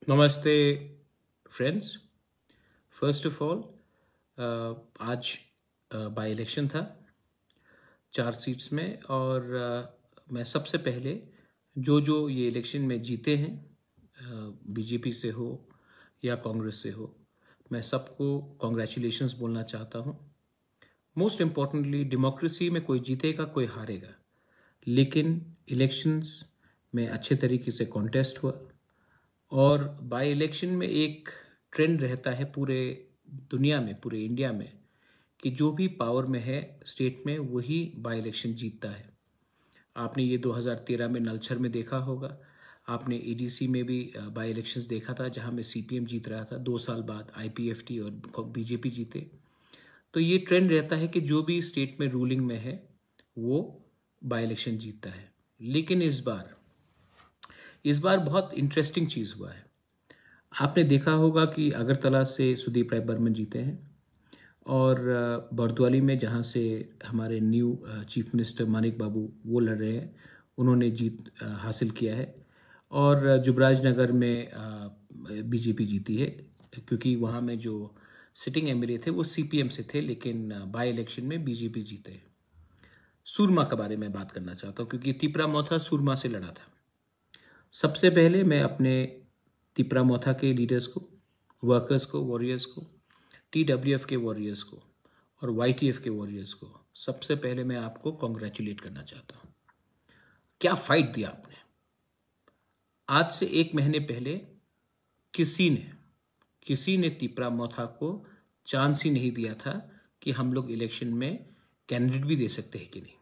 नमस्ते friends. First of all आज by election था 4 सीट्स में और मैं सबसे पहले जो ये इलेक्शन में जीते हैं, बीजेपी से हो या कांग्रेस से हो, मैं सबको कॉन्ग्रेचुलेशंस बोलना चाहता हूँ। मोस्ट इम्पॉर्टेंटली, डेमोक्रेसी में कोई जीतेगा कोई हारेगा, लेकिन इलेक्शंस में अच्छे तरीके से कॉन्टेस्ट हुआ। और बाई इलेक्शन में एक ट्रेंड रहता है पूरे दुनिया में, पूरे इंडिया में, कि जो भी पावर में है स्टेट में वही बाई इलेक्शन जीतता है। आपने ये 2013 में नलछर में देखा होगा, आपने एडीसी में भी बाई इलेक्शंस देखा था जहां में सीपीएम जीत रहा था। 2 साल बाद आईपीएफटी और बीजेपी जीते। तो ये ट्रेंड रहता है कि जो भी स्टेट में रूलिंग में है वो बाई इलेक्शन जीतता है। लेकिन इस बार बहुत इंटरेस्टिंग चीज़ हुआ है। आपने देखा होगा कि अगरतला से सुदीप राय बर्मन जीते हैं और बरदवाली में जहां से हमारे न्यू चीफ मिनिस्टर मानिक बाबू वो लड़ रहे हैं, उन्होंने जीत हासिल किया है। और जुबराज नगर में बीजेपी जीती है, क्योंकि वहां में जो सिटिंग एमएलए थे वो सीपीएम से थे, लेकिन बाई इलेक्शन में बीजेपी जीते। सूरमा के बारे में बात करना चाहता हूँ, क्योंकि तिपरा मोथा सूरमा से लड़ा था। सबसे पहले मैं अपने तिपरा मोथा के लीडर्स को, वर्कर्स को, वॉरियर्स को, टीडब्ल्यूएफ के वॉरियर्स को और वाईटीएफ के वॉरियर्स को सबसे पहले मैं आपको कॉन्ग्रेचुलेट करना चाहता हूँ। क्या फाइट दिया आपने। आज से 1 महीने पहले किसी ने तिपरा मोथा को चांस ही नहीं दिया था कि हम लोग इलेक्शन में कैंडिडेट भी दे सकते हैं कि नहीं।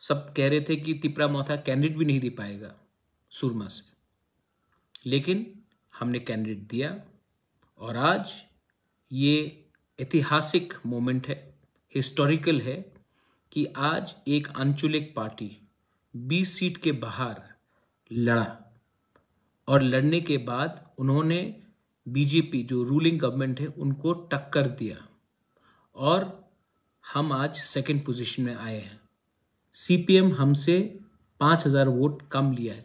सब कह रहे थे कि तिपरा मोथा कैंडिडेट भी नहीं दे पाएगा सुरमा से, लेकिन हमने कैंडिडेट दिया। और आज ये ऐतिहासिक मोमेंट है, हिस्टोरिकल है, कि आज एक अंचुलिक पार्टी 20 सीट के बाहर लड़ा और लड़ने के बाद उन्होंने बीजेपी जो रूलिंग गवर्नमेंट है उनको टक्कर दिया और हम आज सेकंड पोजीशन में आए हैं। सीपीएम हमसे 5,000 वोट कम लिया है,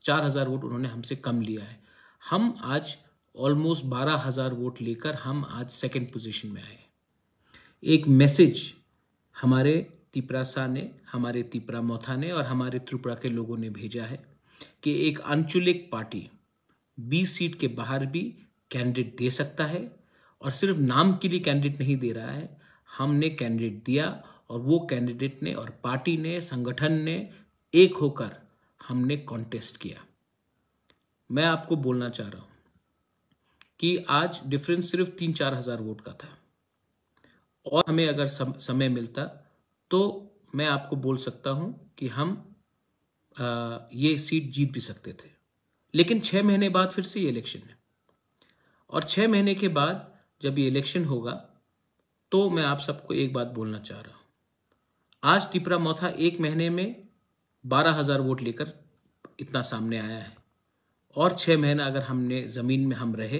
4,000 वोट उन्होंने हमसे कम लिया है। हम आज ऑलमोस्ट 12,000 वोट लेकर हम आज सेकंड पोजीशन में आए। एक मैसेज हमारे तिपरासा ने, हमारे तिपरा मोथा ने और हमारे त्रिपुरा के लोगों ने भेजा है कि एक अंचुलिक पार्टी 20 सीट के बाहर भी कैंडिडेट दे सकता है, और सिर्फ नाम के लिए कैंडिडेट नहीं दे रहा है। हमने कैंडिडेट दिया और वो कैंडिडेट ने और पार्टी ने, संगठन ने एक होकर हमने कॉन्टेस्ट किया। मैं आपको बोलना चाह रहा हूं कि आज डिफरेंस सिर्फ 3-4 हजार वोट का था, और हमें अगर समय मिलता तो मैं आपको बोल सकता हूं कि हम ये सीट जीत भी सकते थे। लेकिन 6 महीने बाद फिर से ये इलेक्शन है, और 6 महीने के बाद जब ये इलेक्शन होगा तो मैं आप सबको एक बात बोलना चाह रहा हूं। आज तिपरा मोथा 1 महीने में 12,000 वोट लेकर इतना सामने आया है, और 6 महीना अगर हमने जमीन में हम रहे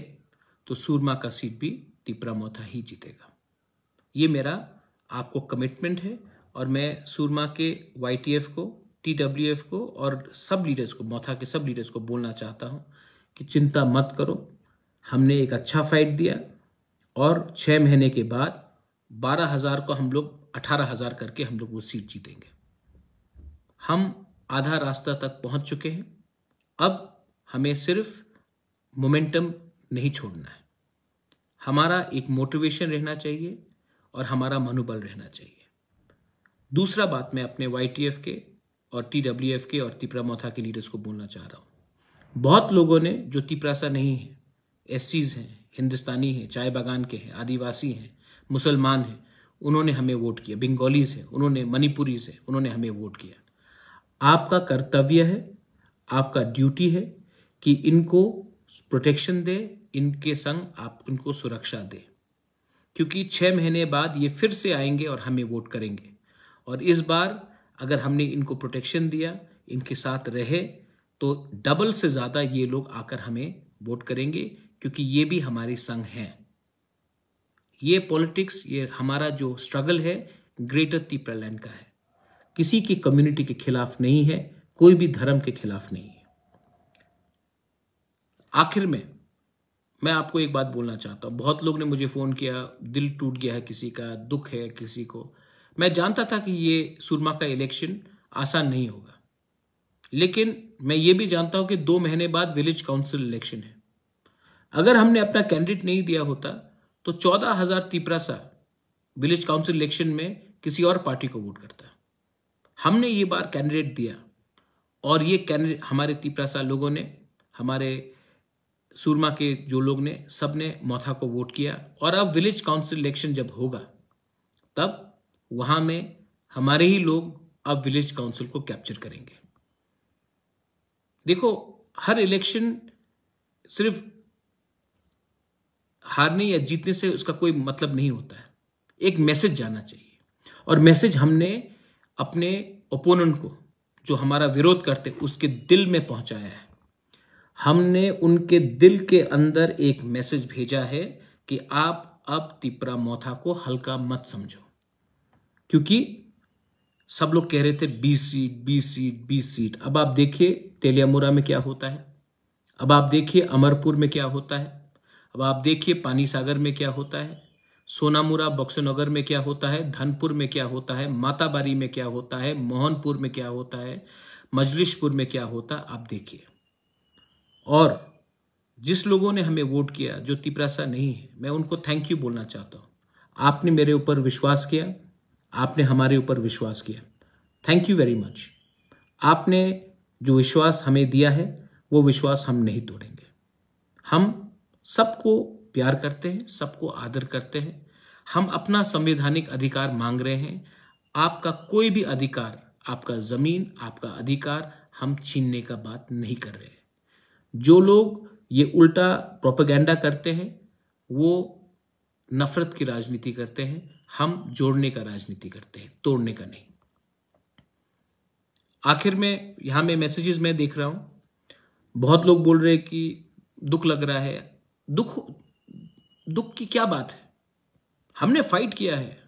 तो सूरमा का सीट भी तिपरा मोथा ही जीतेगा। ये मेरा आपको कमिटमेंट है, और मैं सूरमा के वाईटीएफ को, टीडब्ल्यूएफ को और सब लीडर्स को, मोथा के सब लीडर्स को बोलना चाहता हूं कि चिंता मत करो। हमने एक अच्छा फाइट दिया और 6 महीने के बाद 12,000 को हम लोग 18,000 करके हम लोग वो सीट जीतेंगे। हम आधा रास्ता तक पहुंच चुके हैं। अब हमें सिर्फ मोमेंटम नहीं छोड़ना है। हमारा एक मोटिवेशन रहना चाहिए और हमारा मनोबल रहना चाहिए। दूसरा बात मैं अपने वाईटीएफ के और टीडब्ल्यूएफ के और तिपरा मोथा के लीडर्स को बोलना चाह रहा हूं। बहुत लोगों ने, जो तिपरासा नहीं है, एससीज हैं, हिंदुस्तानी हैं, चाय बागान के हैं, आदिवासी हैं, मुसलमान हैं, उन्होंने हमें वोट किया। बंगालीज हैं, उन्होंने, मणिपुरीज हैं, उन्होंने हमें वोट किया। आपका कर्तव्य है, आपका ड्यूटी है कि इनको प्रोटेक्शन दे, इनके संग आप इनको सुरक्षा दे, क्योंकि 6 महीने बाद ये फिर से आएंगे और हमें वोट करेंगे। और इस बार अगर हमने इनको प्रोटेक्शन दिया, इनके साथ रहे, तो डबल से ज्यादा ये लोग आकर हमें वोट करेंगे, क्योंकि ये भी हमारे संग हैं। ये पॉलिटिक्स, ये हमारा जो स्ट्रगल है ग्रेटर तिपरालैंड का है, किसी की कम्युनिटी के खिलाफ नहीं है, कोई भी धर्म के खिलाफ नहीं है। आखिर में मैं आपको एक बात बोलना चाहता हूं। बहुत लोग ने मुझे फोन किया, दिल टूट गया है किसी का, दुख है किसी को। मैं जानता था कि ये सुरमा का इलेक्शन आसान नहीं होगा, लेकिन मैं ये भी जानता हूं कि 2 महीने बाद विलेज काउंसिल इलेक्शन है। अगर हमने अपना कैंडिडेट नहीं दिया होता तो 14,000 तिपरासा विलेज काउंसिल इलेक्शन में किसी और पार्टी को वोट करता। हमने ये बार कैंडिडेट दिया और ये कैंडिडेट हमारे तिपरासा लोगों ने, हमारे सुरमा के जो लोग ने, सब ने मोथा को वोट किया। और अब विलेज काउंसिल इलेक्शन जब होगा तब वहां में हमारे ही लोग अब विलेज काउंसिल को कैप्चर करेंगे। देखो, हर इलेक्शन सिर्फ हारने या जीतने से उसका कोई मतलब नहीं होता है। एक मैसेज जाना चाहिए, और मैसेज हमने अपने ओपोनेंट को, जो हमारा विरोध करते, उसके दिल में पहुंचाया है। हमने उनके दिल के अंदर एक मैसेज भेजा है कि आप अब तिपरा मोथा को हल्का मत समझो, क्योंकि सब लोग कह रहे थे 20 सीट 20 सीट 20 सीट। अब आप देखिए तेलियामुरा में क्या होता है, अब आप देखिए अमरपुर में क्या होता है, अब आप देखिए पानी सागर में क्या होता है, सोनामुरा बक्सनगर में क्या होता है, धनपुर में क्या होता है, माताबारी में क्या होता है, मोहनपुर में क्या होता है, मजलिशपुर में क्या होता है, आप देखिए। और जिस लोगों ने हमें वोट किया, जो तिपरासा नहीं है, मैं उनको थैंक यू बोलना चाहता हूँ। आपने मेरे ऊपर विश्वास किया, आपने हमारे ऊपर विश्वास किया, थैंक यू वेरी मच। आपने जो विश्वास हमें दिया है वो विश्वास हम नहीं तोड़ेंगे। हम सबको प्यार करते हैं, सबको आदर करते हैं। हम अपना संवैधानिक अधिकार मांग रहे हैं। आपका कोई भी अधिकार, आपका जमीन, आपका अधिकार हम छीनने का बात नहीं कर रहे हैं। जो लोग ये उल्टा प्रोपेगेंडा करते हैं वो नफरत की राजनीति करते हैं। हम जोड़ने का राजनीति करते हैं, तोड़ने का नहीं। आखिर में यहां में मैसेजेस मैं देख रहा हूं, बहुत लोग बोल रहे हैं कि दुख लग रहा है। दुख की क्या बात है? हमने फाइट किया है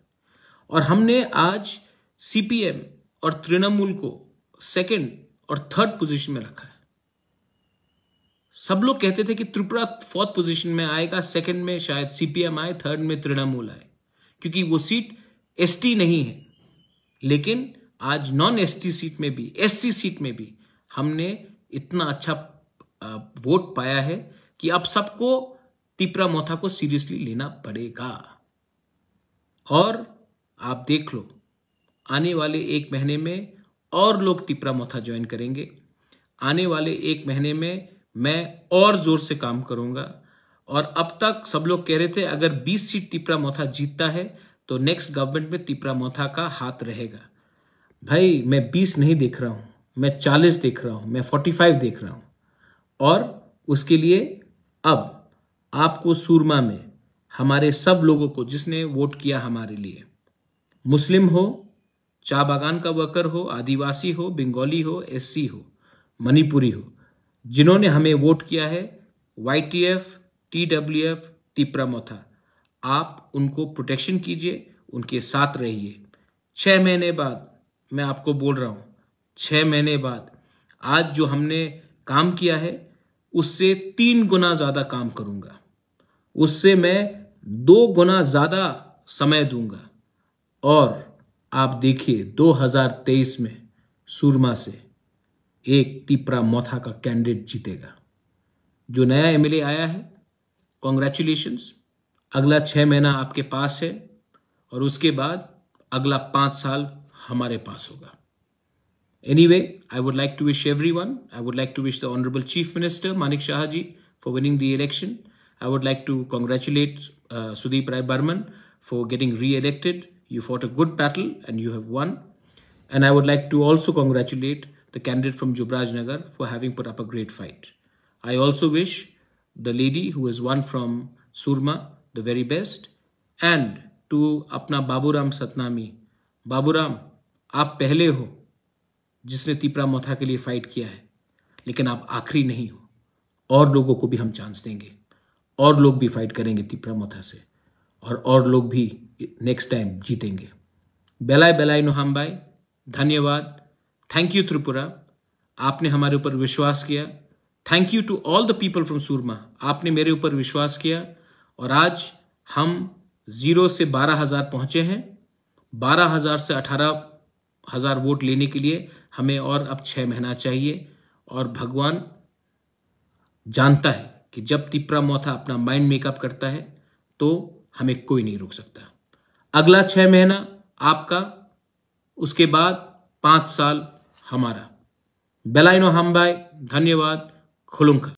और हमने आज सीपीएम और तृणमूल को 2nd और 3rd पोजीशन में रखा है। सब लोग कहते थे कि त्रिपुरा 4th पोजीशन में आएगा, 2nd में शायद सीपीएम आए, 3rd में तृणमूल आए, क्योंकि वो सीट एसटी नहीं है। लेकिन आज नॉन एसटी सीट में भी, एससी सीट में भी हमने इतना अच्छा वोट पाया है कि अब सबको तिपरा मोथा को सीरियसली लेना पड़ेगा। और आप देख लो, आने वाले 1 महीने में और लोग तिपरा मोथा ज्वाइन करेंगे। आने वाले 1 महीने में मैं और जोर से काम करूंगा। और अब तक सब लोग कह रहे थे अगर 20 सीट तिपरा मोथा जीतता है तो नेक्स्ट गवर्नमेंट में तिपरा मोथा का हाथ रहेगा। भाई, मैं 20 नहीं देख रहा हूं, मैं 40 देख रहा हूं, मैं 45 देख रहा हूं। और उसके लिए अब आपको सुरमा में हमारे सब लोगों को, जिसने वोट किया हमारे लिए, मुस्लिम हो, चा बागान का वर्कर हो, आदिवासी हो, बंगाली हो, एससी हो, मणिपुरी हो, जिन्होंने हमें वोट किया है, वाईटीएफ, टीडब्ल्यूएफ, तिपरा मोथा, आप उनको प्रोटेक्शन कीजिए, उनके साथ रहिए। 6 महीने बाद, मैं आपको बोल रहा हूं, 6 महीने बाद आज जो हमने काम किया है उससे 3 गुना ज्यादा काम करूंगा, उससे मैं 2 गुना ज्यादा समय दूंगा। और आप देखिए 2023 में सुरमा से एक तिपरा मोथा का कैंडिडेट जीतेगा। जो नया एमएलए आया है, कॉन्ग्रेचुलेशंस। अगला 6 महीना आपके पास है और उसके बाद अगला 5 साल हमारे पास होगा। Anyway, I would like to wish everyone, I would like to wish the Honorable Chief Minister Manik Shah ji for winning the election. I would like to congratulate Sudeep Rai Burman for getting re-elected. You fought a good battle and you have won. And I would like to also congratulate the candidate from Jubraj Nagar for having put up a great fight. I also wish the lady who has won from Surma the very best. And to अपना बाबूराम सतनामी, बाबूराम, आप पहले हो जिसने तिपरा मोथा के लिए fight किया है, लेकिन आप आखिरी नहीं हो। और लोगों को भी हम चांस देंगे, और लोग भी फाइट करेंगे तिपरा मोथा से, और लोग भी नेक्स्ट टाइम जीतेंगे। बेलाय बेलाय नोहाम्बाई, धन्यवाद। थैंक यू त्रिपुरा, आपने हमारे ऊपर विश्वास किया। Thank you to all the people from Surma. आपने मेरे ऊपर विश्वास किया और आज हम 0 से 12,000 पहुंचे हैं। 12,000 से 18,000 वोट लेने के लिए हमें और अब 6 महीना चाहिए और भगवान जानता है कि जब तिप्रा मोथा अपना माइंड मेकअप करता है तो हमें कोई नहीं रोक सकता। अगला 6 महीना आपका, उसके बाद 5 साल हमारा। बेलाइनो हमबाई, धन्यवाद, खुलुंखा।